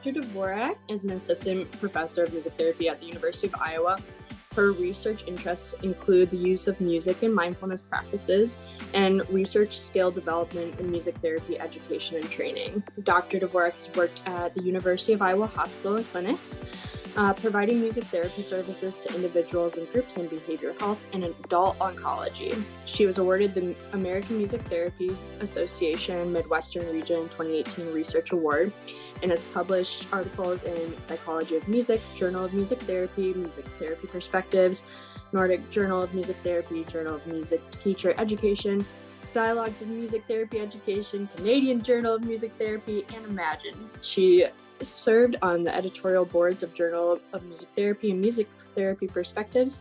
Dr. Dvorak is an assistant professor of music therapy at the University of Iowa. Her research interests include the use of music in mindfulness practices and research skill development in music therapy education and training. Dr. Dvorak has worked at the University of Iowa Hospital and Clinics, providing music therapy services to individuals and groups in behavioral health and adult oncology. She was awarded the American Music Therapy Association Midwestern Region 2018 Research Award and has published articles in Psychology of Music, Journal of Music Therapy Perspectives, Nordic Journal of Music Therapy, Journal of Music Teacher Education, Dialogues of Music Therapy Education, Canadian Journal of Music Therapy, and Imagine. She served on the editorial boards of Journal of Music Therapy and Music Therapy Perspectives,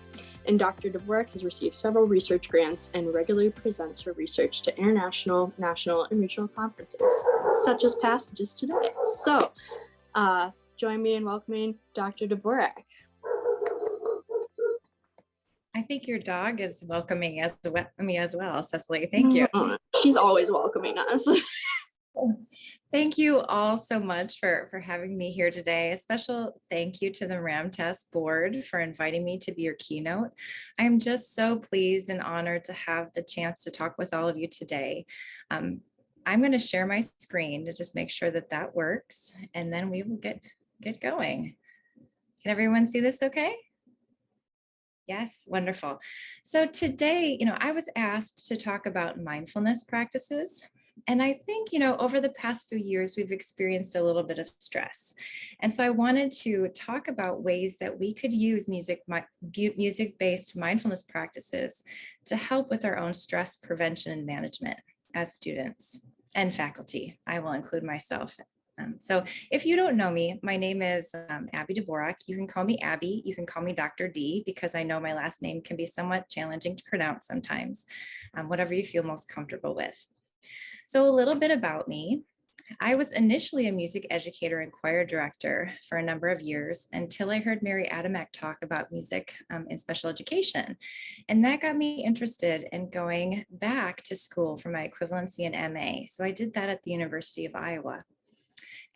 and Dr. Dvorak has received several research grants and regularly presents her research to international, national, and regional conferences, such as Passages today. So, join me in welcoming Dr. Dvorak. I think your dog is welcoming me as well, Cecily. Thank you. She's always welcoming us. Thank you all so much for having me here today. A special thank you to the RAMTest board for inviting me to be your keynote. I'm just so pleased and honored to have the chance to talk with all of you today. I'm going to share my screen to just make sure that that works, and then we will get going. Can everyone see this okay? Yes, wonderful. So today, I was asked to talk about mindfulness practices. And I think, over the past few years, we've experienced a little bit of stress. And so I wanted to talk about ways that we could use music-based mindfulness practices to help with our own stress prevention and management as students and faculty. I will include myself. So if you don't know me, my name is Abby Dvorak. You can call me Abby. You can call me Dr. D, because I know my last name can be somewhat challenging to pronounce sometimes, whatever you feel most comfortable with. So a little bit about me. I was initially a music educator and choir director for a number of years until I heard Mary Adamek talk about music in special education. And that got me interested in going back to school for my equivalency in MA. So I did that at the University of Iowa.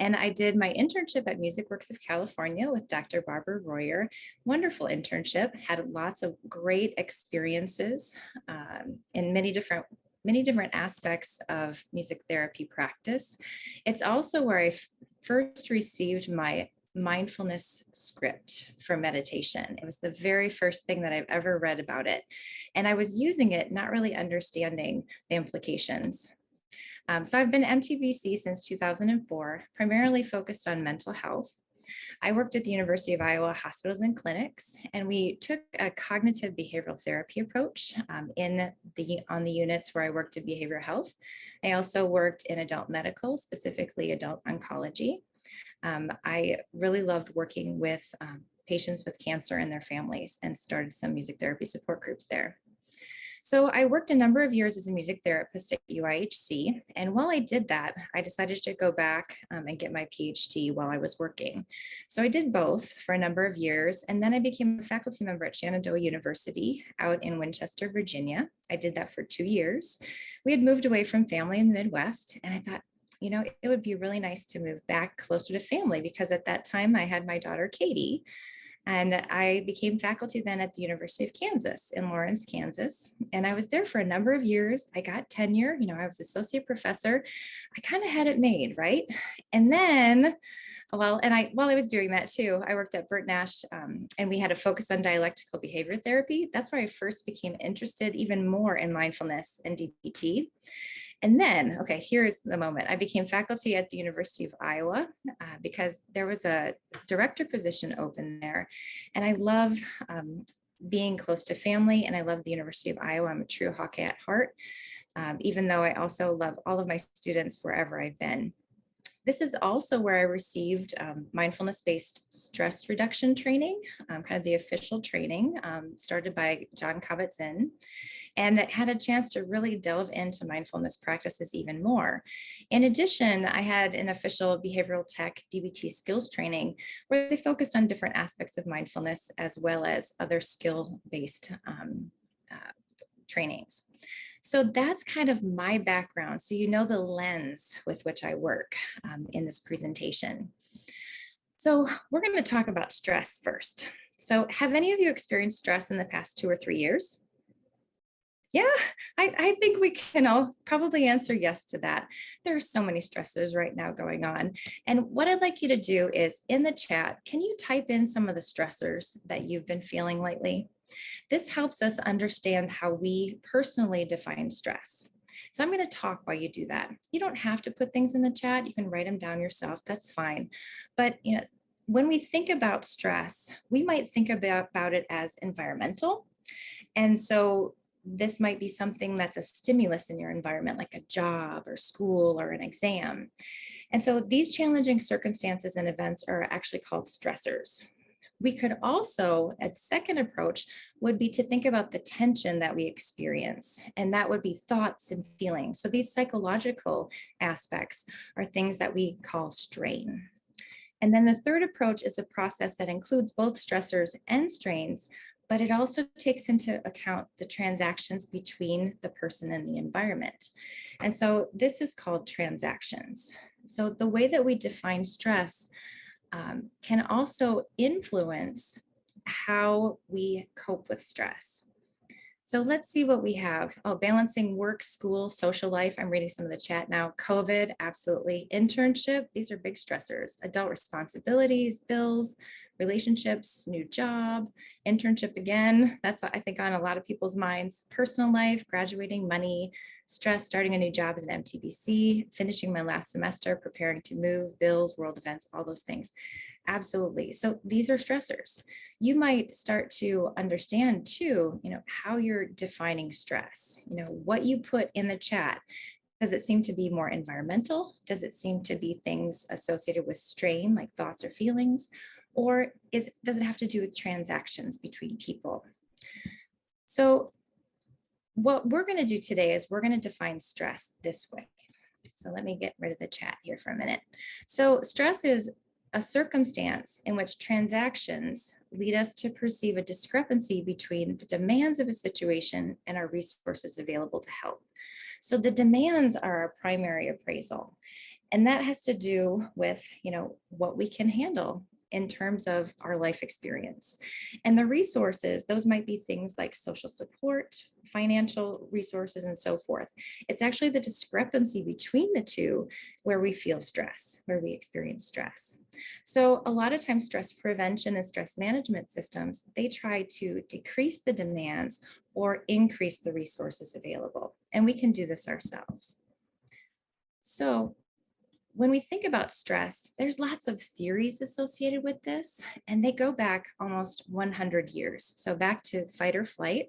And I did my internship at Music Works of California with Dr. Barbara Royer. Wonderful internship, had lots of great experiences in many different aspects of music therapy practice. It's also where I first received my mindfulness script for meditation. It was the very first thing that I've ever read about it. And I was using it, not really understanding the implications. So I've been MTVC since 2004, primarily focused on mental health. I worked at the University of Iowa Hospitals and Clinics, and we took a cognitive behavioral therapy approach on the units where I worked in behavioral health. I also worked in adult medical, specifically adult oncology. I really loved working with patients with cancer and their families, and started some music therapy support groups there. So I worked a number of years as a music therapist at UIHC. And while I did that, I decided to go back and get my PhD while I was working. So I did both for a number of years. And then I became a faculty member at Shenandoah University out in Winchester, Virginia. I did that for 2 years. We had moved away from family in the Midwest. And I thought, it would be really nice to move back closer to family, because at that time I had my daughter, Katie. And I became faculty then at the University of Kansas in Lawrence, Kansas. And I was there for a number of years. I got tenure, I was associate professor. I kind of had it made, right? And then, while I was doing that too, I worked at Burt Nash, and we had a focus on dialectical behavior therapy. That's where I first became interested even more in mindfulness and DBT. And then, here's the moment. I became faculty at the University of Iowa because there was a director position open there. And I love being close to family, and I love the University of Iowa. I'm a true Hawkeye at heart, even though I also love all of my students wherever I've been. This is also where I received mindfulness-based stress reduction training, kind of the official training started by John Kabat-Zinn, and had a chance to really delve into mindfulness practices even more. In addition, I had an official behavioral tech DBT skills training where they focused on different aspects of mindfulness as well as other skill-based trainings. So that's kind of my background. So you know the lens with which I work in this presentation. So we're going to talk about stress first. So have any of you experienced stress in the past 2 or 3 years? Yeah, I think we can all probably answer yes to that. There are so many stressors right now going on. And what I'd like you to do is in the chat, can you type in some of the stressors that you've been feeling lately? This helps us understand how we personally define stress. So I'm going to talk while you do that. You don't have to put things in the chat. You can write them down yourself. That's fine. But when we think about stress, we might think about it as environmental. And so this might be something that's a stimulus in your environment, like a job or school or an exam. And so these challenging circumstances and events are actually called stressors. We could also, a second approach would be to think about the tension that we experience, and that would be thoughts and feelings. So these psychological aspects are things that we call strain. And then the third approach is a process that includes both stressors and strains, but it also takes into account the transactions between the person and the environment. And so this is called transactions. So the way that we define stress can also influence how we cope with stress. So let's see what we have. Oh, balancing work, school, social life. I'm reading some of the chat now. COVID, absolutely. Internship, these are big stressors. Adult responsibilities, bills, relationships, new job, internship again. That's, I think, on a lot of people's minds. Personal life, graduating, money, stress, starting a new job as an MTBC, finishing my last semester, preparing to move, bills, world events, all those things. Absolutely. So these are stressors. You might start to understand too, how you're defining stress, what you put in the chat. Does it seem to be more environmental? Does it seem to be things associated with strain, like thoughts or feelings? Or does it have to do with transactions between people? So what we're going to do today is we're going to define stress this way. So let me get rid of the chat here for a minute. So stress is a circumstance in which transactions lead us to perceive a discrepancy between the demands of a situation and our resources available to help. So the demands are our primary appraisal, and that has to do with, what we can handle in terms of our life experience. And the resources, those might be things like social support, financial resources, and so forth. It's actually the discrepancy between the two where we feel stress, where we experience stress. So a lot of times stress prevention and stress management systems, they try to decrease the demands or increase the resources available. And we can do this ourselves. So when we think about stress, there's lots of theories associated with this, and they go back almost 100 years. So back to fight or flight,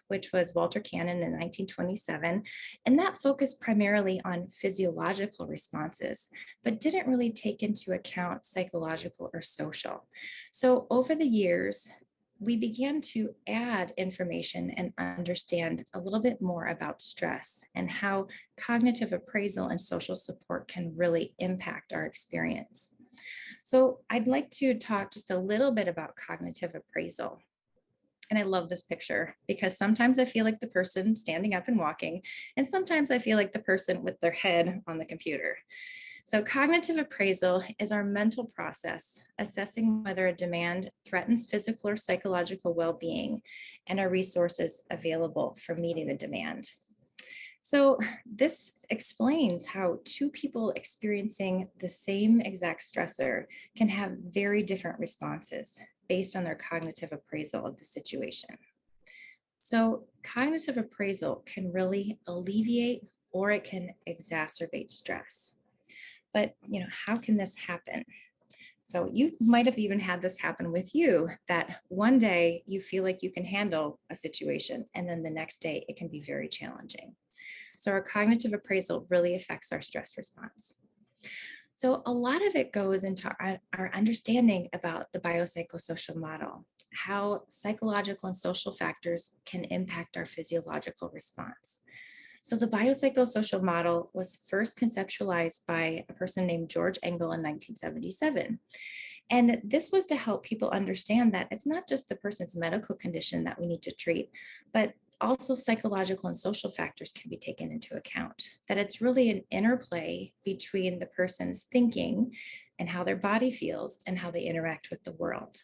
which was Walter Cannon in 1927, and that focused primarily on physiological responses, but didn't really take into account psychological or social. So over the years, we began to add information and understand a little bit more about stress and how cognitive appraisal and social support can really impact our experience. So I'd like to talk just a little bit about cognitive appraisal. And I love this picture because sometimes I feel like the person standing up and walking, and sometimes I feel like the person with their head on the computer. So cognitive appraisal is our mental process assessing whether a demand threatens physical or psychological well-being and our resources available for meeting the demand. So this explains how two people experiencing the same exact stressor can have very different responses based on their cognitive appraisal of the situation. So cognitive appraisal can really alleviate or it can exacerbate stress. But, how can this happen? So you might have even had this happen with you, that one day you feel like you can handle a situation, and then the next day it can be very challenging. So our cognitive appraisal really affects our stress response. So a lot of it goes into our understanding about the biopsychosocial model, how psychological and social factors can impact our physiological response. So the biopsychosocial model was first conceptualized by a person named George Engel in 1977. And this was to help people understand that it's not just the person's medical condition that we need to treat, but also psychological and social factors can be taken into account, that it's really an interplay between the person's thinking and how their body feels and how they interact with the world.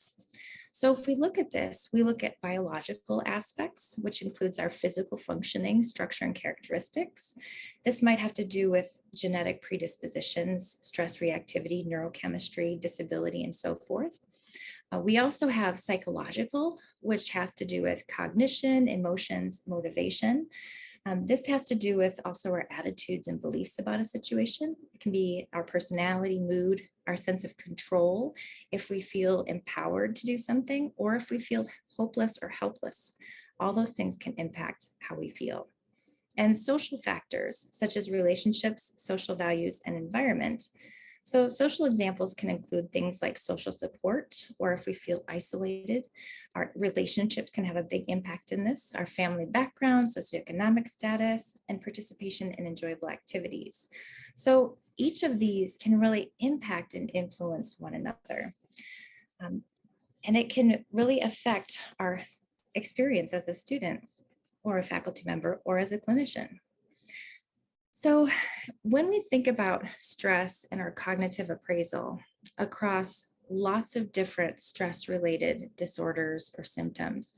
So if we look at this, we look at biological aspects, which includes our physical functioning, structure, and characteristics. This might have to do with genetic predispositions, stress reactivity, neurochemistry, disability, and so forth. We also have psychological, which has to do with cognition, emotions, motivation. This has to do with also our attitudes and beliefs about a situation. It can be our personality, mood, our sense of control, if we feel empowered to do something, or if we feel hopeless or helpless. All those things can impact how we feel. And social factors, such as relationships, social values, and environment. So social examples can include things like social support, or if we feel isolated. Our relationships can have a big impact in this, our family background, socioeconomic status, and participation in enjoyable activities. So each of these can really impact and influence one another. And it can really affect our experience as a student or a faculty member or as a clinician. So when we think about stress and our cognitive appraisal across lots of different stress-related disorders or symptoms,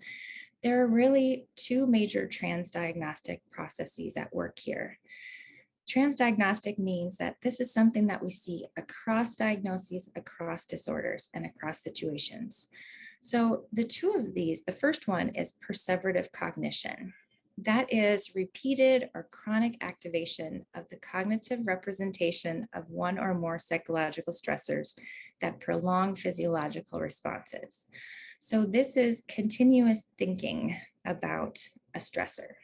there are really two major transdiagnostic processes at work here. Transdiagnostic means that this is something that we see across diagnoses, across disorders, and across situations. So the two of these, the first one is perseverative cognition. That is repeated or chronic activation of the cognitive representation of one or more psychological stressors that prolong physiological responses. So this is continuous thinking about a stressor.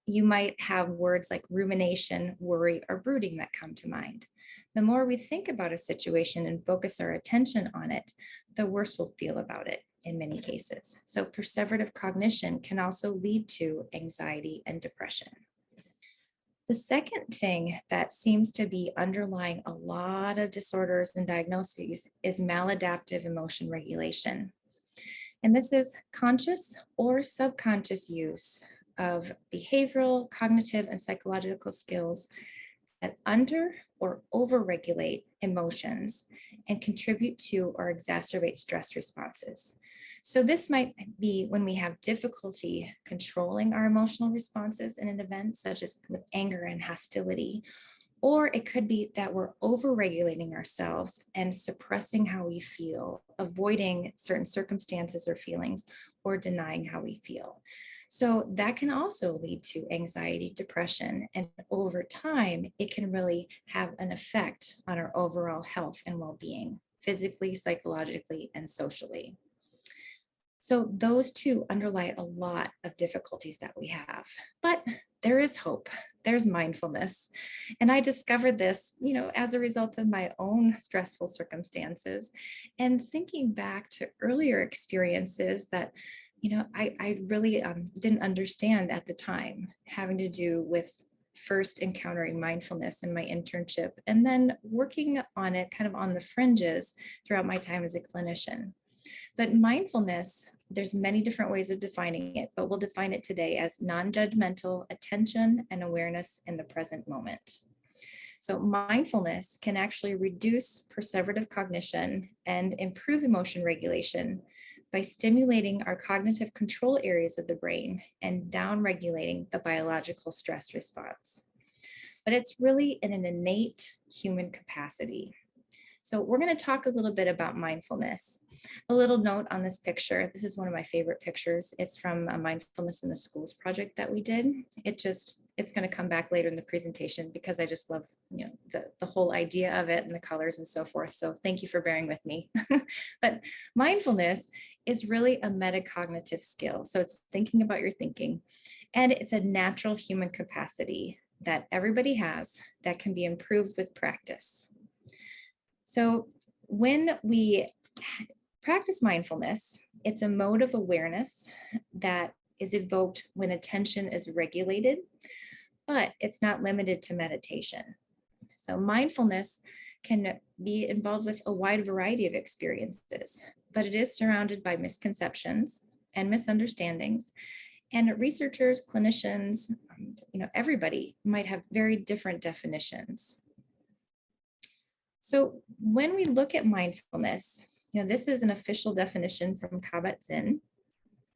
You might have words like rumination, worry, or brooding that come to mind. The more we think about a situation and focus our attention on it, the worse we'll feel about it in many cases. So perseverative cognition can also lead to anxiety and depression. The second thing that seems to be underlying a lot of disorders and diagnoses is maladaptive emotion regulation. And this is conscious or subconscious use of behavioral, cognitive, and psychological skills that under or overregulate emotions and contribute to or exacerbate stress responses. So this might be when we have difficulty controlling our emotional responses in an event, such as with anger and hostility, or it could be that we're overregulating ourselves and suppressing how we feel, avoiding certain circumstances or feelings, or denying how we feel. So that can also lead to anxiety, depression, and over time, it can really have an effect on our overall health and well-being, physically, psychologically, and socially. So those two underlie a lot of difficulties that we have, but there is hope. There's mindfulness. And I discovered this, as a result of my own stressful circumstances and thinking back to earlier experiences that, I really didn't understand at the time, having to do with first encountering mindfulness in my internship and then working on it kind of on the fringes throughout my time as a clinician. But mindfulness, there's many different ways of defining it, but we'll define it today as non-judgmental attention and awareness in the present moment. So mindfulness can actually reduce perseverative cognition and improve emotion regulation by stimulating our cognitive control areas of the brain and downregulating the biological stress response. But it's really in an innate human capacity. So we're going to talk a little bit about mindfulness. A little note on this picture. This is one of my favorite pictures. It's from a Mindfulness in the Schools project that we did. It's going to come back later in the presentation because I just love, the whole idea of it and the colors and so forth. So thank you for bearing with me. But mindfulness is really a metacognitive skill. So it's thinking about your thinking, and it's a natural human capacity that everybody has that can be improved with practice. So when we practice mindfulness, it's a mode of awareness that is evoked when attention is regulated, but it's not limited to meditation. So mindfulness can be involved with a wide variety of experiences, but it is surrounded by misconceptions and misunderstandings. And researchers, clinicians, everybody might have very different definitions. So when we look at mindfulness, this is an official definition from Kabat-Zinn.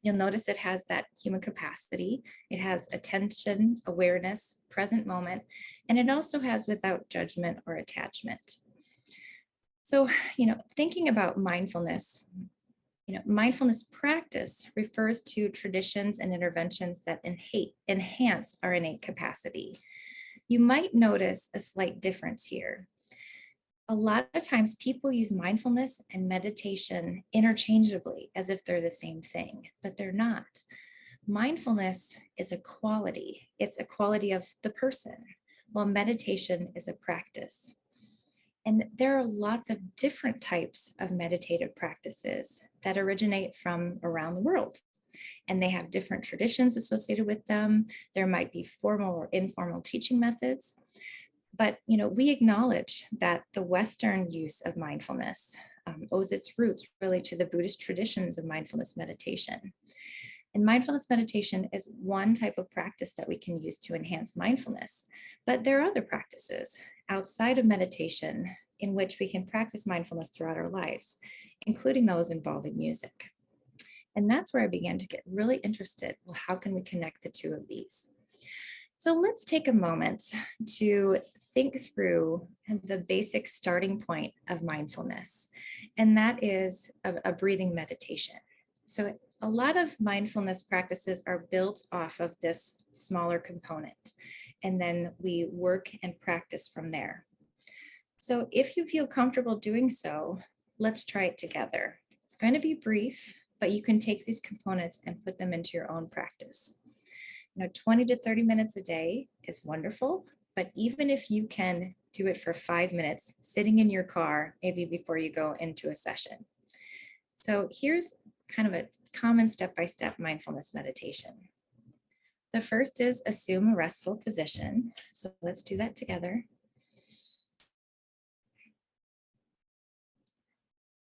You'll notice it has that human capacity. It has attention, awareness, present moment, and it also has without judgment or attachment. So, thinking about mindfulness, mindfulness practice refers to traditions and interventions that enhance our innate capacity. You might notice a slight difference here. A lot of times people use mindfulness and meditation interchangeably as if they're the same thing, but they're not. Mindfulness is a quality. It's a quality of the person, while meditation is a practice. And there are lots of different types of meditative practices that originate from around the world. And they have different traditions associated with them. There might be formal or informal teaching methods. But we acknowledge that the Western use of mindfulness owes its roots really to the Buddhist traditions of mindfulness meditation. And mindfulness meditation is one type of practice that we can use to enhance mindfulness. But there are other practices outside of meditation in which we can practice mindfulness throughout our lives, including those involving music. And that's where I began to get really interested. Well, how can we connect the two of these? So let's take a moment to think through the basic starting point of mindfulness, and that is a breathing meditation. So a lot of mindfulness practices are built off of this smaller component, and then we work and practice from there. So if you feel comfortable doing so, let's try it together. It's going to be brief, but you can take these components and put them into your own practice. 20 to 30 minutes a day is wonderful, but even if you can do it for 5 minutes sitting in your car, maybe before you go into a session. So here's kind of a common step-by-step mindfulness meditation. The first is assume a restful position. So let's do that together.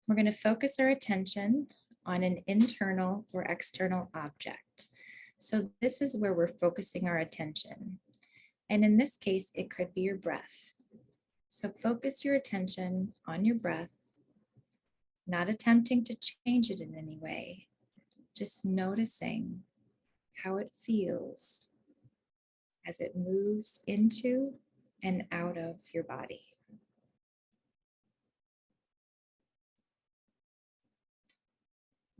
We're going to focus our attention on an internal or external object. So this is where we're focusing our attention. And in this case, it could be your breath. So focus your attention on your breath, not attempting to change it in any way, just noticing how it feels as it moves into and out of your body.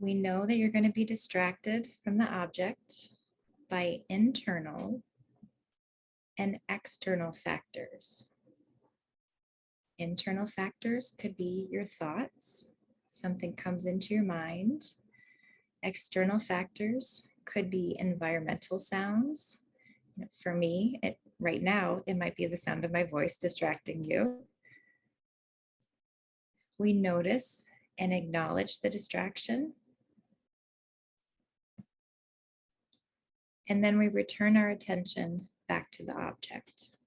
We know that you're going to be distracted from the object by internal and external factors. Internal factors could be your thoughts, something comes into your mind. External factors could be environmental sounds. For me, right now, it might be the sound of my voice distracting you. We notice and acknowledge the distraction. And then we return our attention back to the object.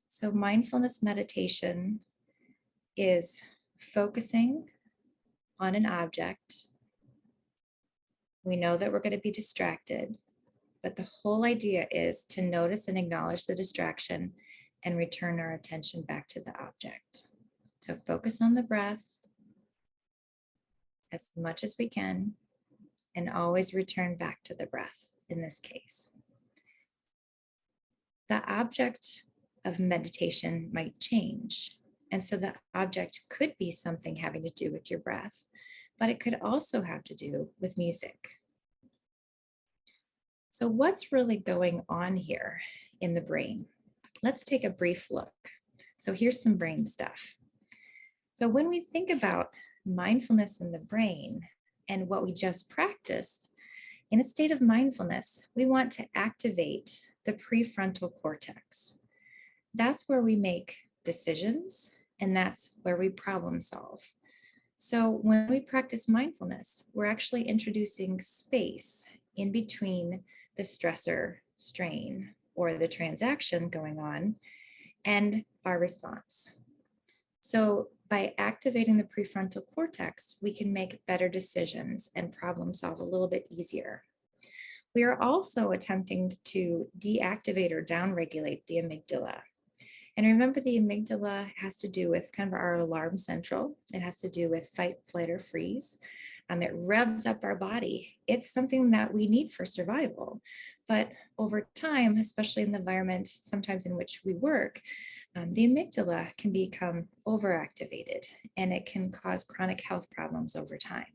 So mindfulness meditation is focusing on an object. We know that we're going to be distracted, but the whole idea is to notice and acknowledge the distraction and return our attention back to the object. So focus on the breath as much as we can, and always return back to the breath in this case. The object of meditation might change. And so the object could be something having to do with your breath, but it could also have to do with music. So what's really going on here in the brain? Let's take a brief look. So here's some brain stuff. So when we think about mindfulness in the brain and what we just practiced, in a state of mindfulness, we want to activate the prefrontal cortex. That's where we make decisions, and that's where we problem solve. So when we practice mindfulness, we're actually introducing space in between the stressor, strain, or the transaction going on and our response. So by activating the prefrontal cortex, we can make better decisions and problem solve a little bit easier. We are also attempting to deactivate or downregulate the amygdala. And remember, the amygdala has to do with kind of our alarm central. It has to do with fight, flight, or freeze. It revs up our body. It's something that we need for survival. But over time, especially in the environment sometimes in which we work, the amygdala can become overactivated and it can cause chronic health problems over time.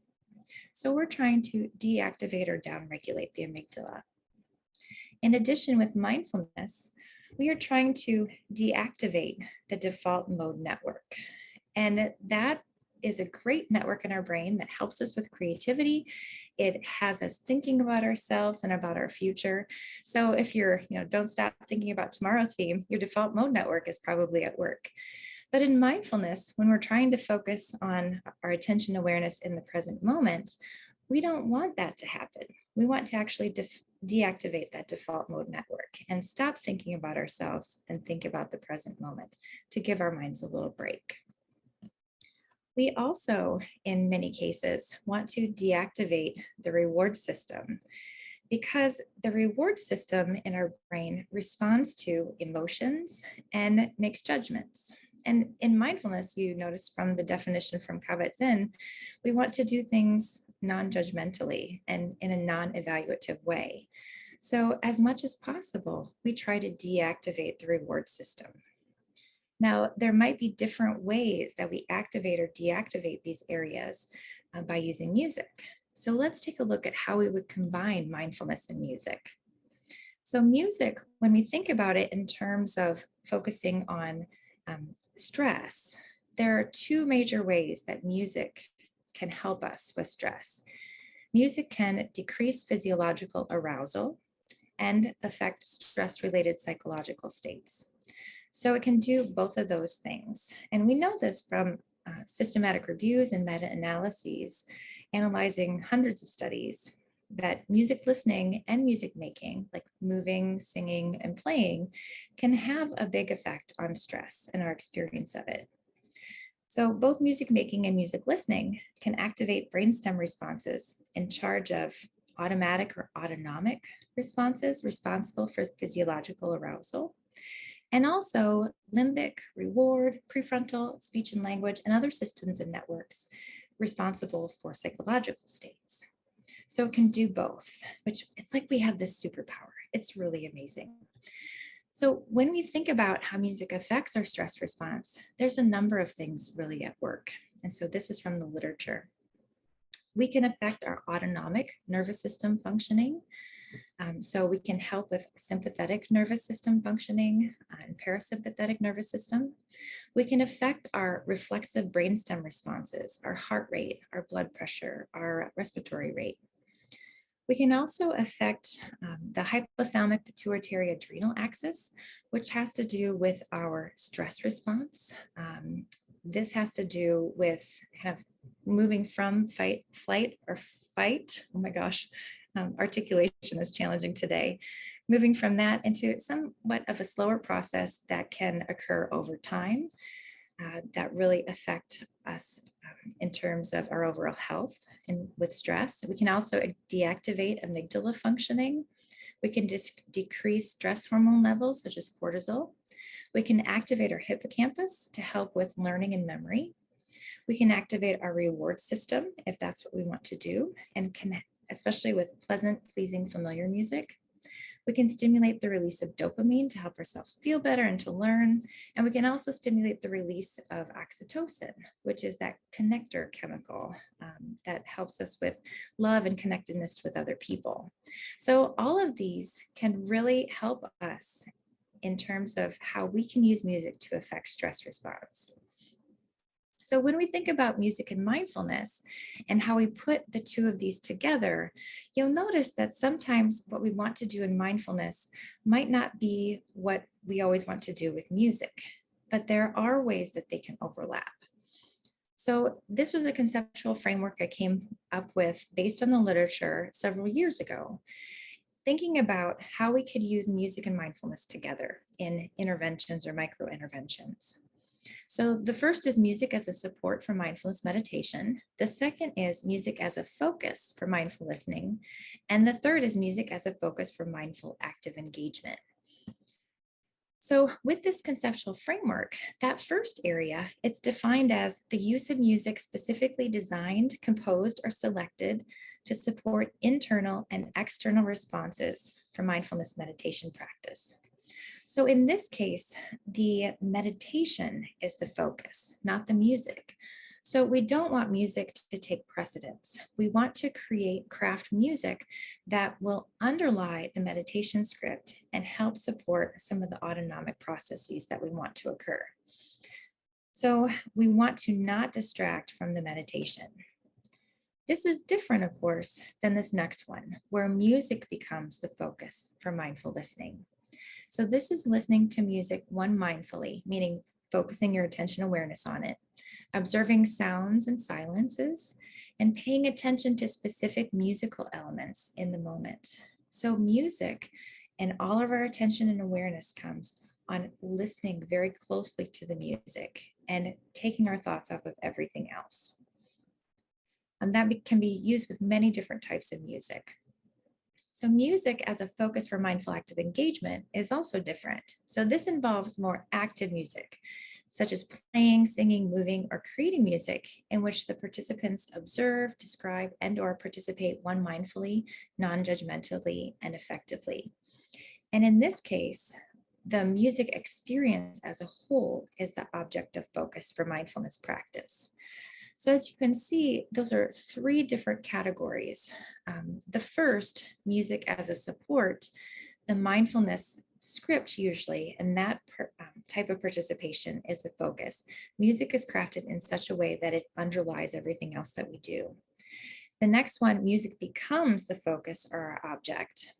So we're trying to deactivate or downregulate the amygdala. In addition, with mindfulness, we are trying to deactivate the default mode network. And that is a great network in our brain that helps us with creativity. It has us thinking about ourselves and about our future. So if you're, don't stop thinking about tomorrow theme, your default mode network is probably at work. But in mindfulness, when we're trying to focus on our attention awareness in the present moment, we don't want that to happen. We want to actually deactivate that default mode network and stop thinking about ourselves and think about the present moment to give our minds a little break. We also, in many cases, want to deactivate the reward system because the reward system in our brain responds to emotions and makes judgments. And in mindfulness, you notice from the definition from Kabat-Zinn, we want to do things non-judgmentally and in a non-evaluative way. So as much as possible, we try to deactivate the reward system. Now, there might be different ways that we activate or deactivate these areas by using music. So let's take a look at how we would combine mindfulness and music. So music, when we think about it in terms of focusing on stress, there are two major ways that music can help us with stress. Music can decrease physiological arousal and affect stress-related psychological states. So it can do both of those things. And we know this from systematic reviews and meta-analyses, analyzing hundreds of studies, that music listening and music making, like moving, singing, and playing, can have a big effect on stress and our experience of it. So both music making and music listening can activate brainstem responses in charge of automatic or autonomic responses responsible for physiological arousal, and also limbic, reward, prefrontal, speech and language, and other systems and networks responsible for psychological states. So it can do both, which it's like we have this superpower. It's really amazing. So when we think about how music affects our stress response, there's a number of things really at work. And so this is from the literature. We can affect our autonomic nervous system functioning. So we can help with sympathetic nervous system functioning and parasympathetic nervous system. We can affect our reflexive brainstem responses, our heart rate, our blood pressure, our respiratory rate. We can also affect the hypothalamic pituitary adrenal axis, which has to do with our stress response. This has to do with kind of moving from fight, flight, or fight. Oh my gosh, articulation is challenging today. Moving from that into somewhat of a slower process that can occur over time that really affect us in terms of our overall health and with stress. We can also deactivate amygdala functioning. We can decrease stress hormone levels such as cortisol. We can activate our hippocampus to help with learning and memory. We can activate our reward system if that's what we want to do, and can, especially with pleasant, pleasing, familiar music. We can stimulate the release of dopamine to help ourselves feel better and to learn. And we can also stimulate the release of oxytocin, which is that connector chemical that helps us with love and connectedness with other people. So all of these can really help us in terms of how we can use music to affect stress response. So when we think about music and mindfulness and how we put the two of these together, you'll notice that sometimes what we want to do in mindfulness might not be what we always want to do with music, but there are ways that they can overlap. So this was a conceptual framework I came up with based on the literature several years ago, thinking about how we could use music and mindfulness together in interventions or micro interventions. So the first is music as a support for mindfulness meditation. The second is music as a focus for mindful listening. And the third is music as a focus for mindful active engagement. So with this conceptual framework, that first area, it's defined as the use of music specifically designed, composed, or selected to support internal and external responses for mindfulness meditation practice. So in this case, the meditation is the focus, not the music. So we don't want music to take precedence. We want to craft music that will underlie the meditation script and help support some of the autonomic processes that we want to occur. So we want to not distract from the meditation. This is different, of course, than this next one, where music becomes the focus for mindful listening. So this is listening to music one mindfully, meaning focusing your attention awareness on it, observing sounds and silences, and paying attention to specific musical elements in the moment. So music and all of our attention and awareness comes on listening very closely to the music and taking our thoughts off of everything else. And that can be used with many different types of music. So music as a focus for mindful active engagement is also different. So this involves more active music, such as playing, singing, moving, or creating music in which the participants observe, describe, and/or participate one mindfully, non-judgmentally, and effectively. And in this case, the music experience as a whole is the object of focus for mindfulness practice. So as you can see, those are three different categories. The first, music as a support, the mindfulness script usually, and that type of participation is the focus. Music is crafted in such a way that it underlies everything else that we do. The next one, music becomes the focus or our object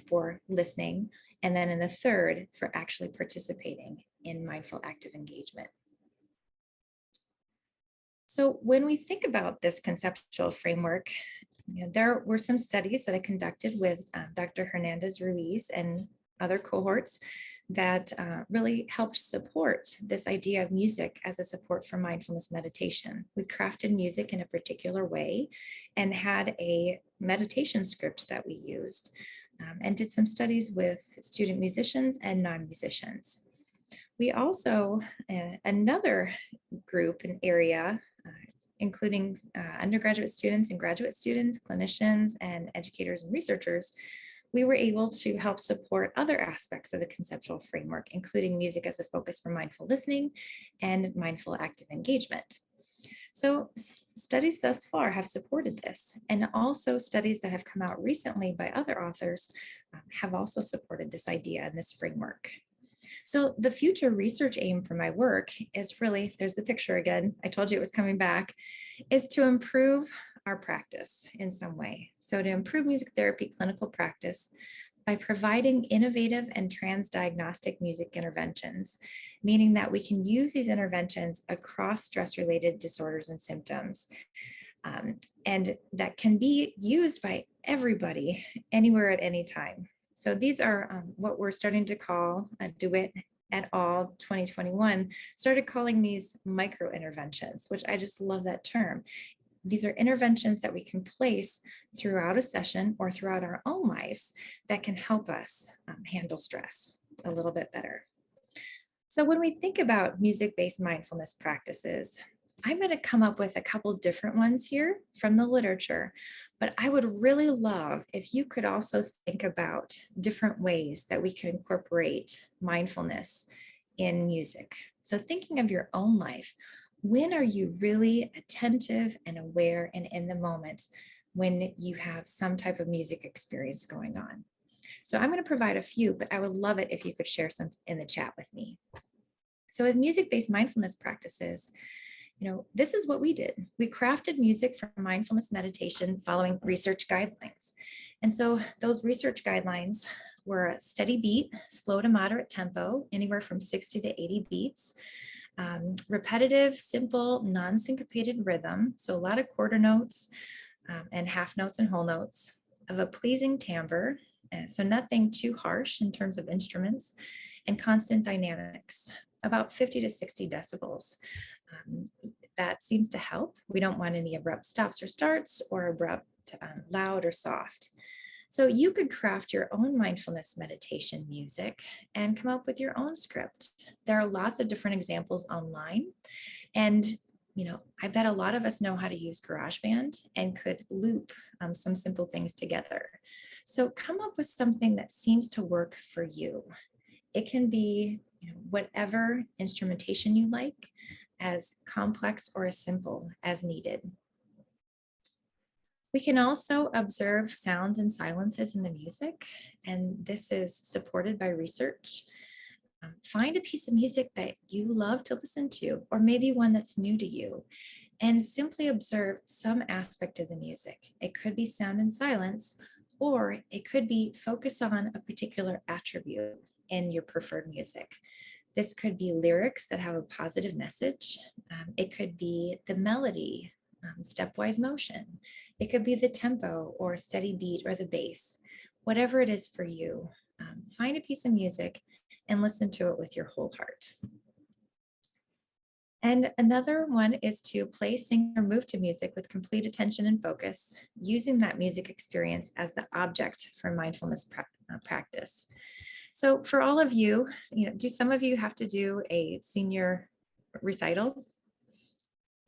for listening. And then in the third, for actually participating in mindful active engagement. So when we think about this conceptual framework, there were some studies that I conducted with Dr. Hernandez Ruiz and other cohorts that really helped support this idea of music as a support for mindfulness meditation. We crafted music in a particular way and had a meditation script that we used and did some studies with student musicians and non-musicians. We also, another group, an area, including undergraduate students and graduate students, clinicians, and educators and researchers, we were able to help support other aspects of the conceptual framework, including music as a focus for mindful listening and mindful active engagement. So studies thus far have supported this, and also studies that have come out recently by other authors have also supported this idea and this framework. So the future research aim for my work is really, there's the picture again, I told you it was coming back, is to improve our practice in some way. So to improve music therapy clinical practice by providing innovative and transdiagnostic music interventions, meaning that we can use these interventions across stress-related disorders and symptoms. And that can be used by everybody, anywhere at any time. So these are what we're starting to call DeWitt et al. 2021 started calling these micro interventions, which I just love that term. These are interventions that we can place throughout a session or throughout our own lives that can help us handle stress a little bit better. So when we think about music-based mindfulness practices, I'm going to come up with a couple different ones here from the literature, but I would really love if you could also think about different ways that we can incorporate mindfulness in music. So thinking of your own life, when are you really attentive and aware and in the moment when you have some type of music experience going on? So I'm going to provide a few, but I would love it if you could share some in the chat with me. So with music-based mindfulness practices, this is what we did. We crafted music for mindfulness meditation following research guidelines. And so those research guidelines were a steady beat, slow to moderate tempo, anywhere from 60 to 80 beats, repetitive, simple, non-syncopated rhythm. So a lot of quarter notes and half notes and whole notes of a pleasing timbre. So nothing too harsh in terms of instruments, and constant dynamics, about 50 to 60 decibels. That seems to help. We don't want any abrupt stops or starts or abrupt loud or soft. So you could craft your own mindfulness meditation music and come up with your own script. There are lots of different examples online. And, I bet a lot of us know how to use GarageBand and could loop some simple things together. So come up with something that seems to work for you. It can be, whatever instrumentation you like, as complex or as simple as needed. We can also observe sounds and silences in the music, and this is supported by research. Find a piece of music that you love to listen to, or maybe one that's new to you, and simply observe some aspect of the music. It could be sound and silence, or it could be focus on a particular attribute in your preferred music. This could be lyrics that have a positive message. It could be the melody, stepwise motion. It could be the tempo or steady beat or the bass. Whatever it is for you, find a piece of music and listen to it with your whole heart. And another one is to play, sing, or move to music with complete attention and focus, using that music experience as the object for mindfulness practice. So for all of you, do some of you have to do a senior recital?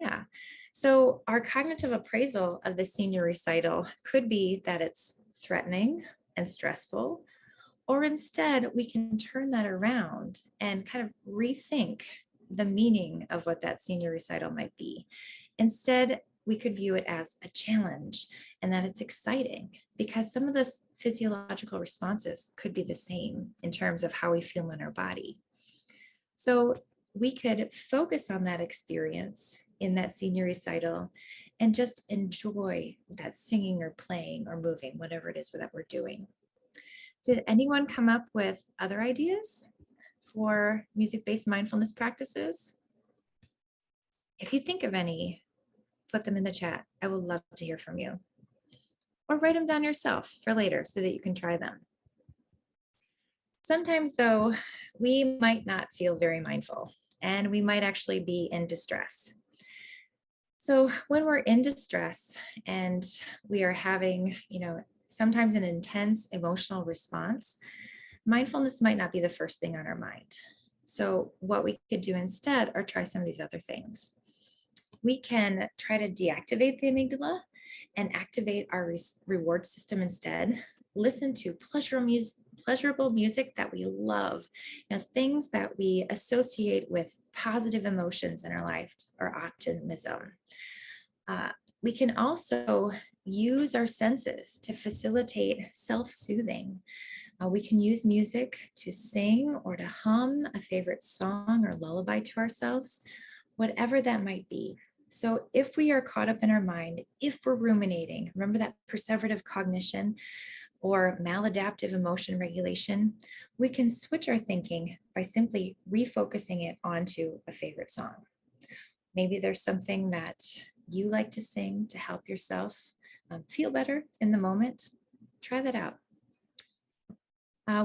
Yeah. So our cognitive appraisal of the senior recital could be that it's threatening and stressful, or instead we can turn that around and kind of rethink the meaning of what that senior recital might be. Instead, we could view it as a challenge and that it's exciting, because some of the physiological responses could be the same in terms of how we feel in our body. So we could focus on that experience in that senior recital and just enjoy that singing or playing or moving, whatever it is that we're doing. Did anyone come up with other ideas for music-based mindfulness practices? If you think of any, put them in the chat. I would love to hear from you. Or write them down yourself for later so that you can try them. Sometimes though, we might not feel very mindful and we might actually be in distress. So when we're in distress and we are having, sometimes an intense emotional response, mindfulness might not be the first thing on our mind. So what we could do instead are try some of these other things. We can try to deactivate the amygdala and activate our reward system instead. Listen to pleasurable music that we love, things that we associate with positive emotions in our life or optimism. We can also use our senses to facilitate self-soothing. We can use music to sing or to hum a favorite song or lullaby to ourselves, whatever that might be. So if we are caught up in our mind, if we're ruminating, remember that perseverative cognition or maladaptive emotion regulation, we can switch our thinking by simply refocusing it onto a favorite song. Maybe there's something that you like to sing to help yourself feel better in the moment. Try that out.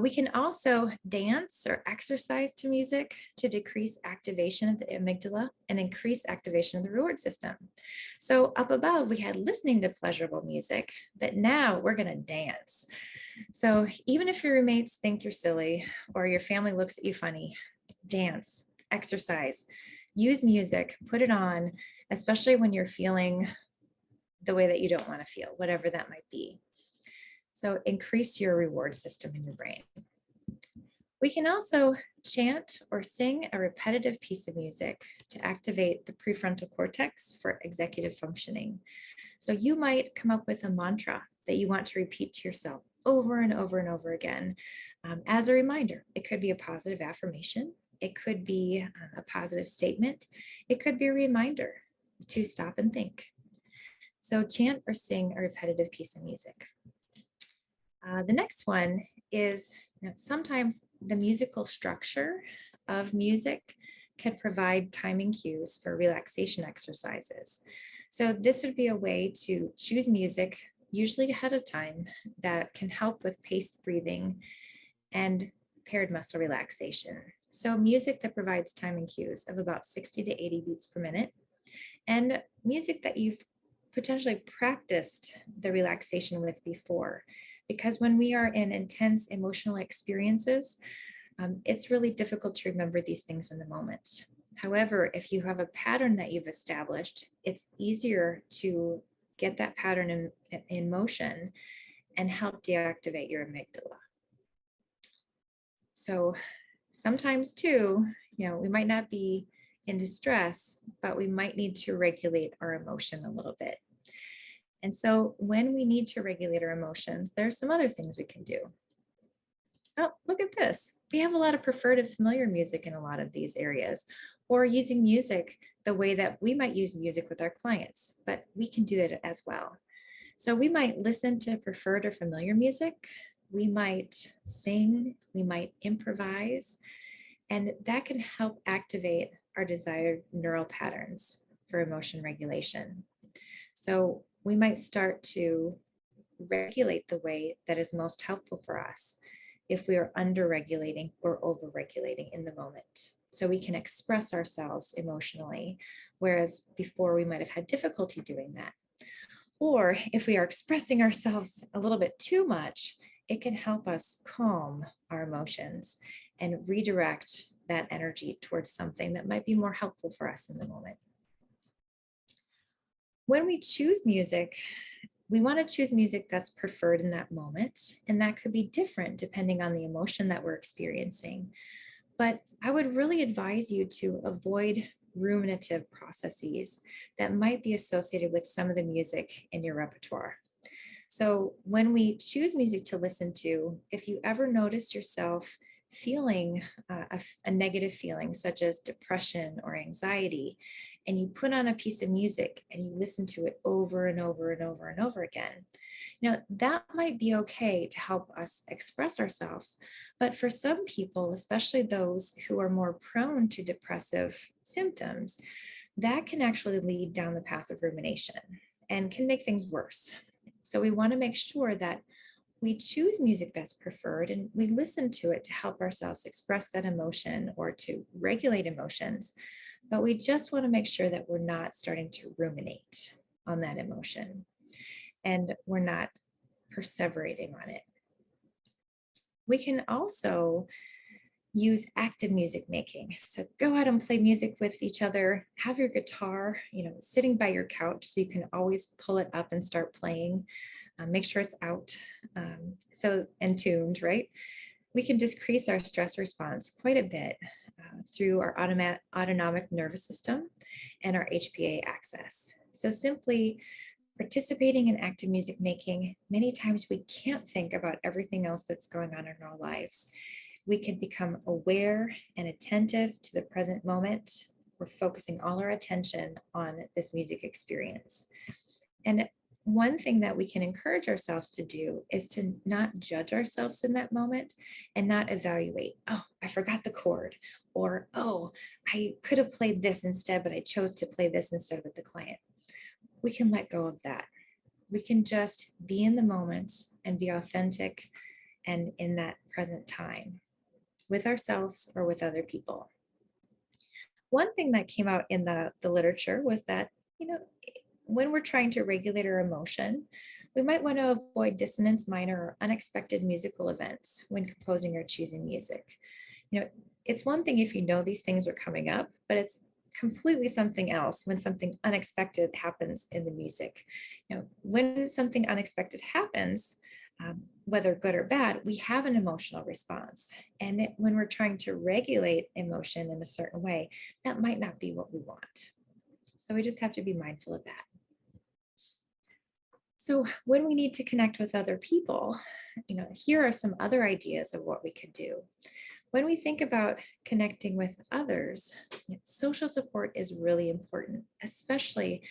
We can also dance or exercise to music to decrease activation of the amygdala and increase activation of the reward system. So up above, we had listening to pleasurable music, but now we're going to dance. So even if your roommates think you're silly or your family looks at you funny, dance, exercise, use music, put it on, especially when you're feeling the way that you don't want to feel, whatever that might be. So increase your reward system in your brain. We can also chant or sing a repetitive piece of music to activate the prefrontal cortex for executive functioning. So you might come up with a mantra that you want to repeat to yourself over and over and over again as a reminder. It could be a positive affirmation. It could be a positive statement. It could be a reminder to stop and think. So chant or sing a repetitive piece of music. The next one is sometimes the musical structure of music can provide timing cues for relaxation exercises. So this would be a way to choose music, usually ahead of time, that can help with paced breathing and paired muscle relaxation. So music that provides timing cues of about 60 to 80 beats per minute, and music that you've potentially practiced the relaxation with before. because when we are in intense emotional experiences, it's really difficult to remember these things in the moment. However, if you have a pattern that you've established, it's easier to get that pattern in motion and help deactivate your amygdala. So sometimes too, we might not be in distress, but we might need to regulate our emotion a little bit. And so when we need to regulate our emotions, there are some other things we can do. Oh, look at this. We have a lot of preferred and familiar music in a lot of these areas, or using music the way that we might use music with our clients, but we can do that as well. So we might listen to preferred or familiar music. We might sing, we might improvise, and that can help activate our desired neural patterns for emotion regulation. So we might start to regulate the way that is most helpful for us if we are under-regulating or over-regulating in the moment. So we can express ourselves emotionally, whereas before we might have had difficulty doing that. Or if we are expressing ourselves a little bit too much, it can help us calm our emotions and redirect that energy towards something that might be more helpful for us in the moment. When we choose music, we want to choose music that's preferred in that moment, and that could be different depending on the emotion that we're experiencing. But I would really advise you to avoid ruminative processes that might be associated with some of the music in your repertoire. So when we choose music to listen to, if you ever notice yourself feeling a negative feeling such as depression or anxiety, and you put on a piece of music and you listen to it over and over and over and over again, that might be okay to help us express ourselves. But for some people, especially those who are more prone to depressive symptoms, that can actually lead down the path of rumination and can make things worse. So we want to make sure that we choose music that's preferred and we listen to it to help ourselves express that emotion or to regulate emotions. But we just want to make sure that we're not starting to ruminate on that emotion and we're not perseverating on it. We can also use active music making. So go out and play music with each other, have your guitar, sitting by your couch so you can always pull it up and start playing. Make sure it's out and tuned, right? We can decrease our stress response quite a bit through our autonomic nervous system and our HPA axis. So simply participating in active music making, many times we can't think about everything else that's going on in our lives. We can become aware and attentive to the present moment. We're focusing all our attention on this music experience. And one thing that we can encourage ourselves to do is to not judge ourselves in that moment and not evaluate, oh, I forgot the chord, or, oh, I could have played this instead, but I chose to play this instead with the client. We can let go of that. We can just be in the moment and be authentic and in that present time with ourselves or with other people. One thing that came out in the literature was that, when we're trying to regulate our emotion, we might want to avoid dissonance minor or unexpected musical events when composing or choosing music. It's one thing if you know these things are coming up, but it's completely something else when something unexpected happens in the music. When something unexpected happens, whether good or bad, we have an emotional response. And when we're trying to regulate emotion in a certain way, that might not be what we want. So we just have to be mindful of that. So when we need to connect with other people, here are some other ideas of what we could do. When we think about connecting with others, social support is really important, especially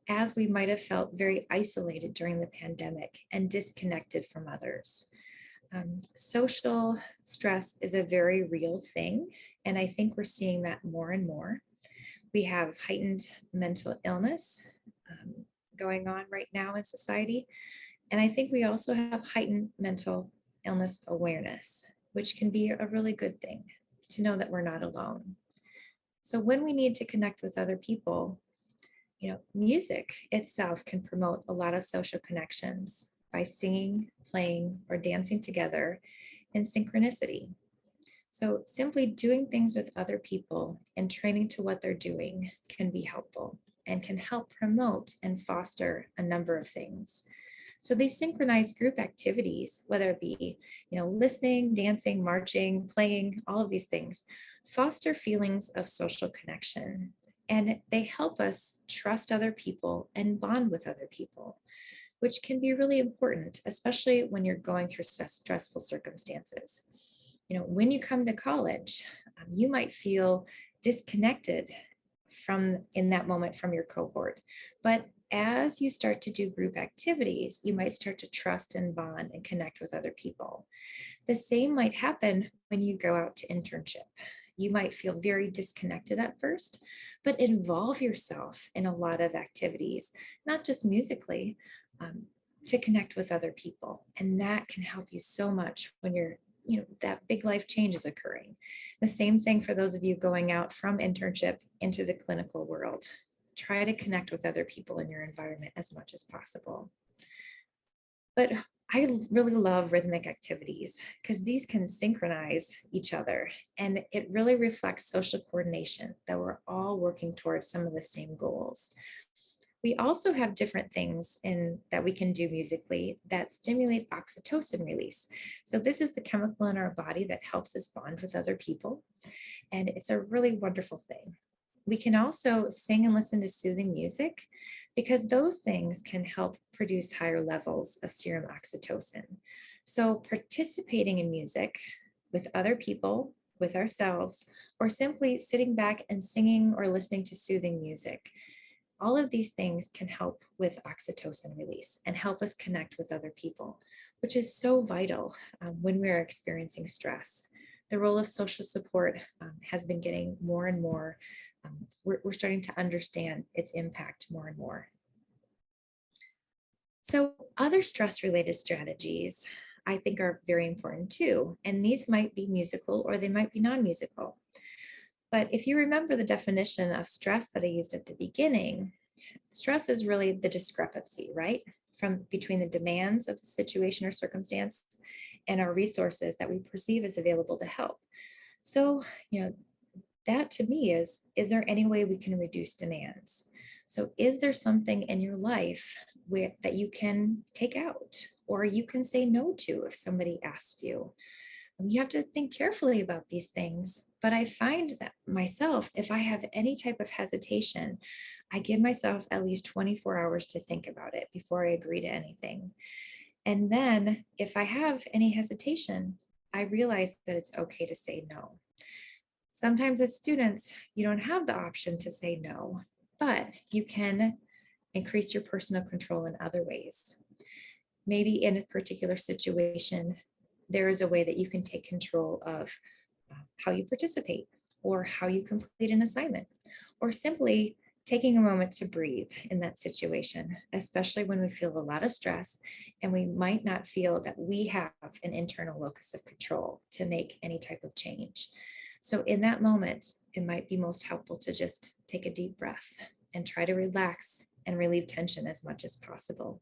as we might have felt very isolated during the pandemic and disconnected from others. Social stress is a very real thing, and I think we're seeing that more and more. We have heightened mental illness going on right now in society, and I think we also have heightened mental illness awareness, which can be a really good thing to know that we're not alone. So when we need to connect with other people, music itself can promote a lot of social connections. by singing, playing, or dancing together in synchronicity. So simply doing things with other people and training to what they're doing can be helpful and can help promote and foster a number of things. So these synchronized group activities, whether it be, listening, dancing, marching, playing, all of these things, foster feelings of social connection. And they help us trust other people and bond with other people, which can be really important, especially when you're going through stressful circumstances. When you come to college, you might feel disconnected in that moment from your cohort. But as you start to do group activities, you might start to trust and bond and connect with other people. The same might happen when you go out to internship. You might feel very disconnected at first, but involve yourself in a lot of activities, not just musically, to connect with other people. And that can help you so much when that big life change is occurring. The same thing for those of you going out from internship into the clinical world. Try to connect with other people in your environment as much as possible. But I really love rhythmic activities because these can synchronize each other, and it really reflects social coordination, that we're all working towards some of the same goals. We also have different things that we can do musically that stimulate oxytocin release. So this is the chemical in our body that helps us bond with other people, and it's a really wonderful thing. We can also sing and listen to soothing music because those things can help produce higher levels of serum oxytocin. So participating in music with other people, with ourselves, or simply sitting back and singing or listening to soothing music, all of these things can help with oxytocin release and help us connect with other people, which is so vital when we're experiencing stress. The role of social support has been getting more and more. We're starting to understand its impact more and more. So other stress-related strategies I think are very important too, and these might be musical or they might be non-musical. But if you remember the definition of stress that I used at the beginning, stress is really the discrepancy, right? Between the demands of the situation or circumstance and our resources that we perceive as available to help. So, that to me is there any way we can reduce demands? So is there something in your life that you can take out or you can say no to if somebody asks you? You have to think carefully about these things, but I find that myself, if I have any type of hesitation, I give myself at least 24 hours to think about it before I agree to anything. And then if I have any hesitation, I realize that it's okay to say no. Sometimes as students, you don't have the option to say no, but you can increase your personal control in other ways. Maybe in a particular situation, there is a way that you can take control of how you participate or how you complete an assignment, or simply taking a moment to breathe in that situation, especially when we feel a lot of stress and we might not feel that we have an internal locus of control to make any type of change. So in that moment, it might be most helpful to just take a deep breath and try to relax and relieve tension as much as possible.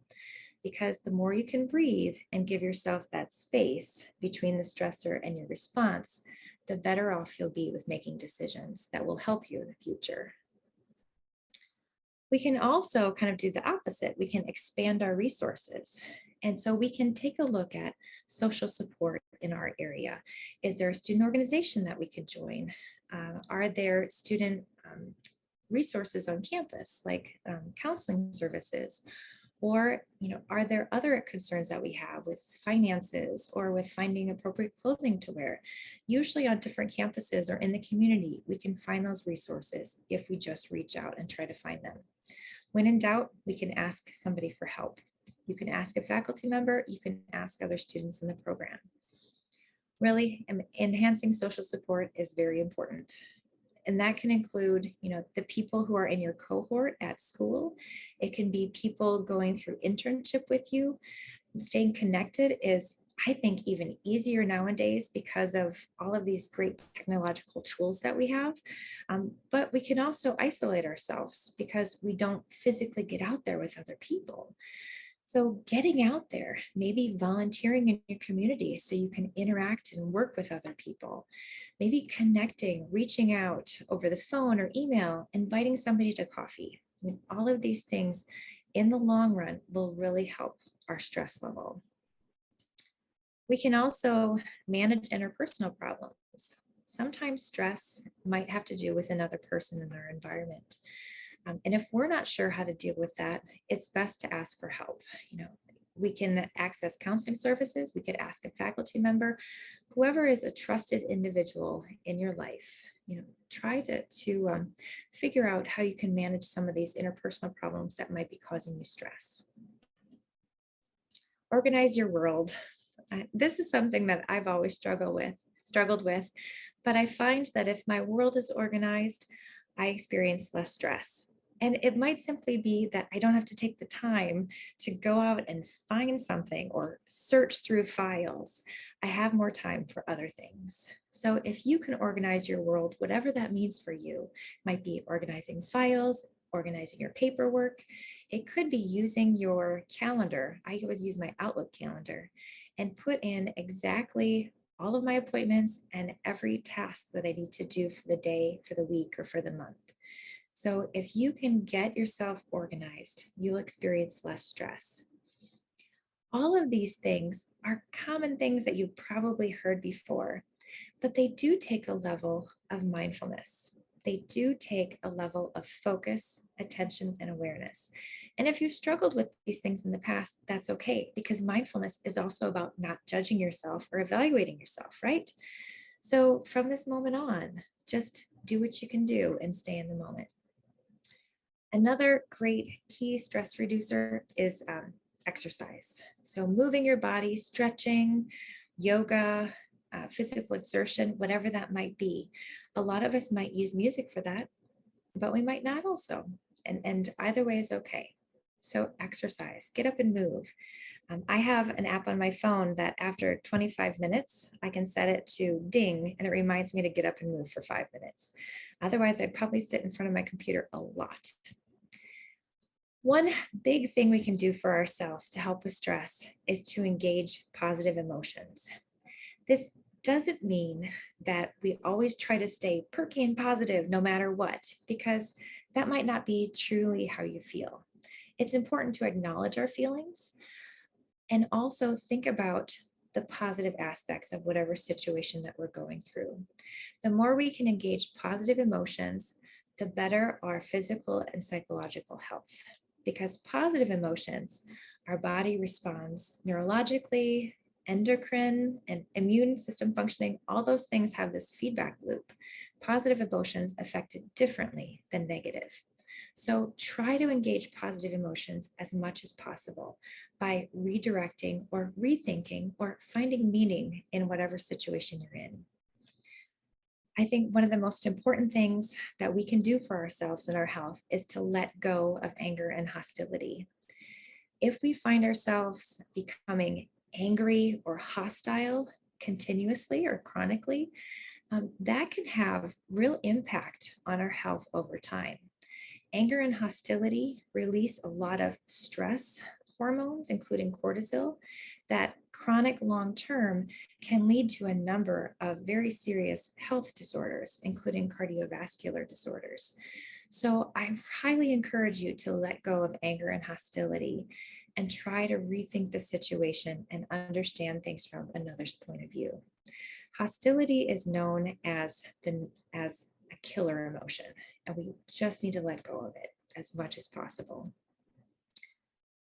Because the more you can breathe and give yourself that space between the stressor and your response, the better off you'll be with making decisions that will help you in the future. We can also kind of do the opposite. We can expand our resources. And so we can take a look at social support in our area. Is there a student organization that we could join? Are there student resources on campus, like counseling services? Or, are there other concerns that we have with finances or with finding appropriate clothing to wear? Usually on different campuses or in the community, we can find those resources if we just reach out and try to find them. When in doubt, we can ask somebody for help. You can ask a faculty member, you can ask other students in the program. Really, enhancing social support is very important. And that can include, the people who are in your cohort at school. It can be people going through internship with you. Staying connected is, I think, even easier nowadays because of all of these great technological tools that we have. But we can also isolate ourselves because we don't physically get out there with other people. So getting out there, maybe volunteering in your community so you can interact and work with other people, maybe connecting, reaching out over the phone or email, inviting somebody to coffee. I mean, all of these things in the long run will really help our stress level. We can also manage interpersonal problems. Sometimes stress might have to do with another person in our environment. And if we're not sure how to deal with that, it's best to ask for help. We can access counseling services. We could ask a faculty member, whoever is a trusted individual in your life. Try to figure out how you can manage some of these interpersonal problems that might be causing you stress. Organize your world. This is something that I've always struggled with, but I find that if my world is organized, I experience less stress. And it might simply be that I don't have to take the time to go out and find something or search through files. I have more time for other things. So if you can organize your world, whatever that means for you, might be organizing files, organizing your paperwork. It could be using your calendar. I always use my Outlook calendar and put in exactly all of my appointments and every task that I need to do for the day, for the week, or for the month. So if you can get yourself organized, you'll experience less stress. All of these things are common things that you've probably heard before, but they do take a level of mindfulness. They do take a level of focus, attention, and awareness. And if you've struggled with these things in the past, that's okay, because mindfulness is also about not judging yourself or evaluating yourself, right? So from this moment on, just do what you can do and stay in the moment. Another great key stress reducer is exercise. So moving your body, stretching, yoga, physical exertion, whatever that might be. A lot of us might use music for that, but we might not also. And either way is okay. So exercise, get up and move. I have an app on my phone that after 25 minutes, I can set it to ding, and it reminds me to get up and move for 5 minutes. Otherwise, I'd probably sit in front of my computer a lot. One big thing we can do for ourselves to help with stress is to engage positive emotions. This doesn't mean that we always try to stay perky and positive no matter what, because that might not be truly how you feel. It's important to acknowledge our feelings and also think about the positive aspects of whatever situation that we're going through. The more we can engage positive emotions, the better our physical and psychological health. Because positive emotions, our body responds neurologically, endocrine, and immune system functioning. All those things have this feedback loop. Positive emotions affect it differently than negative. So try to engage positive emotions as much as possible by redirecting or rethinking or finding meaning in whatever situation you're in. I think one of the most important things that we can do for ourselves and our health is to let go of anger and hostility. If we find ourselves becoming angry or hostile continuously or chronically, that can have real impact on our health over time. Anger and hostility release a lot of stress hormones, including cortisol, that chronic long-term can lead to a number of very serious health disorders, including cardiovascular disorders. So I highly encourage you to let go of anger and hostility and try to rethink the situation and understand things from another's point of view. Hostility is known as a killer emotion, and we just need to let go of it as much as possible.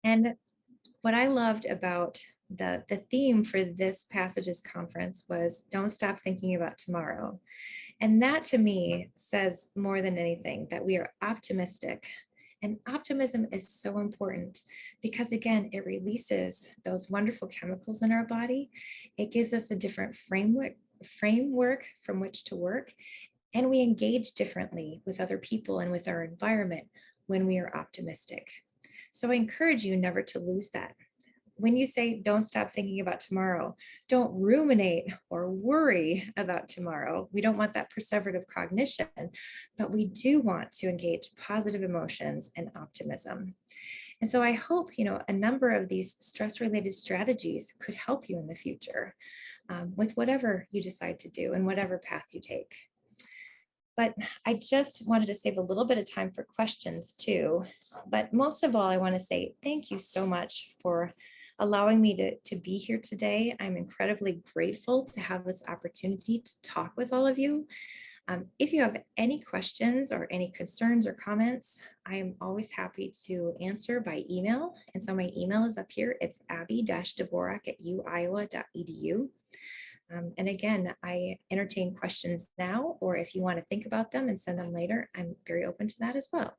And what I loved about the theme for this Passages conference was don't stop thinking about tomorrow. And that to me says more than anything that we are optimistic. And optimism is so important because, again, it releases those wonderful chemicals in our body. It gives us a different framework from which to work. And we engage differently with other people and with our environment when we are optimistic. So I encourage you never to lose that. When you say don't stop thinking about tomorrow, don't ruminate or worry about tomorrow. We don't want that perseverative cognition, but we do want to engage positive emotions and optimism. And so I hope, a number of these stress-related strategies could help you in the future with whatever you decide to do and whatever path you take. But I just wanted to save a little bit of time for questions too. But most of all, I want to say thank you so much for allowing me to be here today. I'm incredibly grateful to have this opportunity to talk with all of you. If you have any questions or any concerns or comments, I am always happy to answer by email. And so my email is up here. It's abby-dvorak@uiowa.edu. And again, I entertain questions now, or if you want to think about them and send them later, I'm very open to that as well.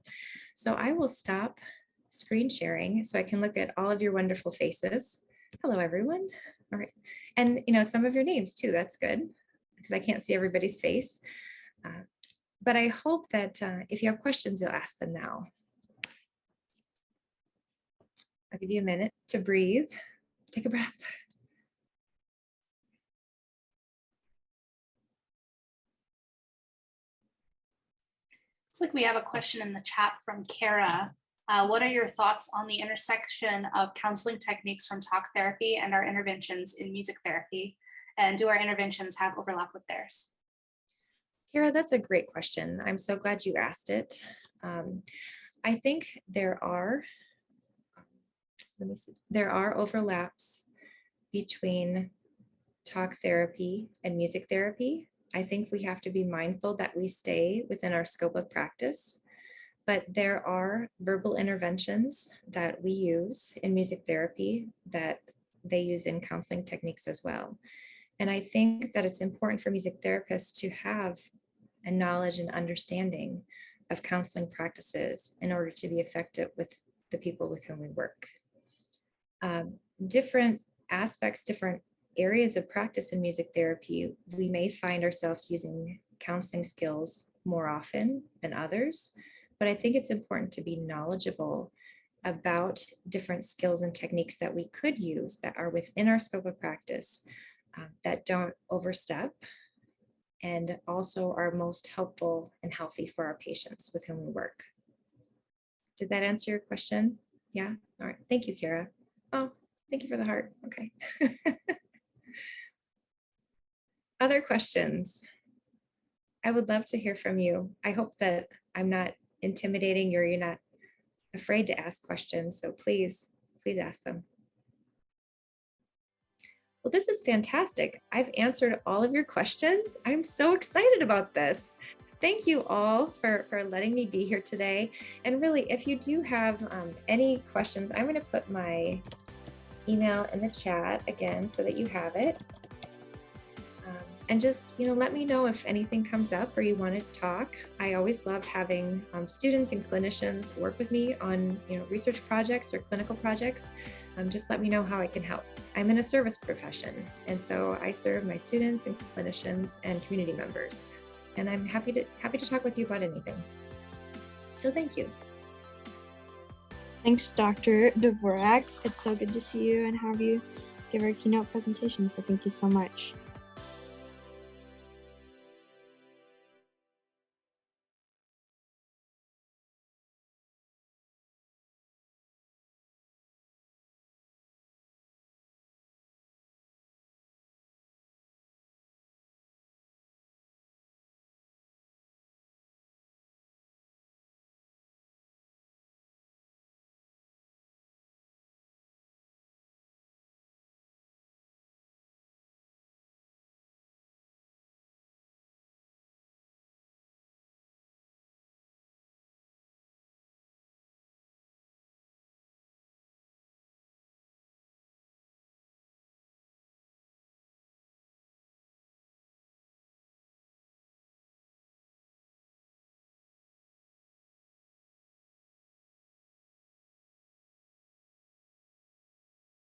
So I will stop screen sharing so I can look at all of your wonderful faces. Hello, everyone. All right. And, some of your names too, that's good because I can't see everybody's face. But I hope that if you have questions, you'll ask them now. I'll give you a minute to breathe. Take a breath. Looks like we have a question in the chat from Kara. What are your thoughts on the intersection of counseling techniques from talk therapy and our interventions in music therapy? And do our interventions have overlap with theirs? Kara, that's a great question. I'm so glad you asked it. I think there are overlaps between talk therapy and music therapy. I think we have to be mindful that we stay within our scope of practice, but there are verbal interventions that we use in music therapy that they use in counseling techniques as well. And I think that it's important for music therapists to have a knowledge and understanding of counseling practices in order to be effective with the people with whom we work. Different aspects, different areas of practice in music therapy, we may find ourselves using counseling skills more often than others, but I think it's important to be knowledgeable about different skills and techniques that we could use that are within our scope of practice, that don't overstep, and also are most helpful and healthy for our patients with whom we work. Did that answer your question? Yeah? All right. Thank you, Kara. Oh, thank you for the heart. Okay. Other questions? I would love to hear from you. I hope that I'm not intimidating or you're not afraid to ask questions. So please ask them. Well, this is fantastic. I've answered all of your questions. I'm so excited about this. Thank you all for letting me be here today. And really, if you do have any questions, I'm going to put my email in the chat again so that you have it. And just, let me know if anything comes up or you want to talk. I always love having students and clinicians work with me on, research projects or clinical projects. Just let me know how I can help. I'm in a service profession, and so I serve my students and clinicians and community members. And I'm happy to talk with you about anything. So thank you. Thanks, Dr. Dvorak. It's so good to see you and have you give our keynote presentation. So thank you so much.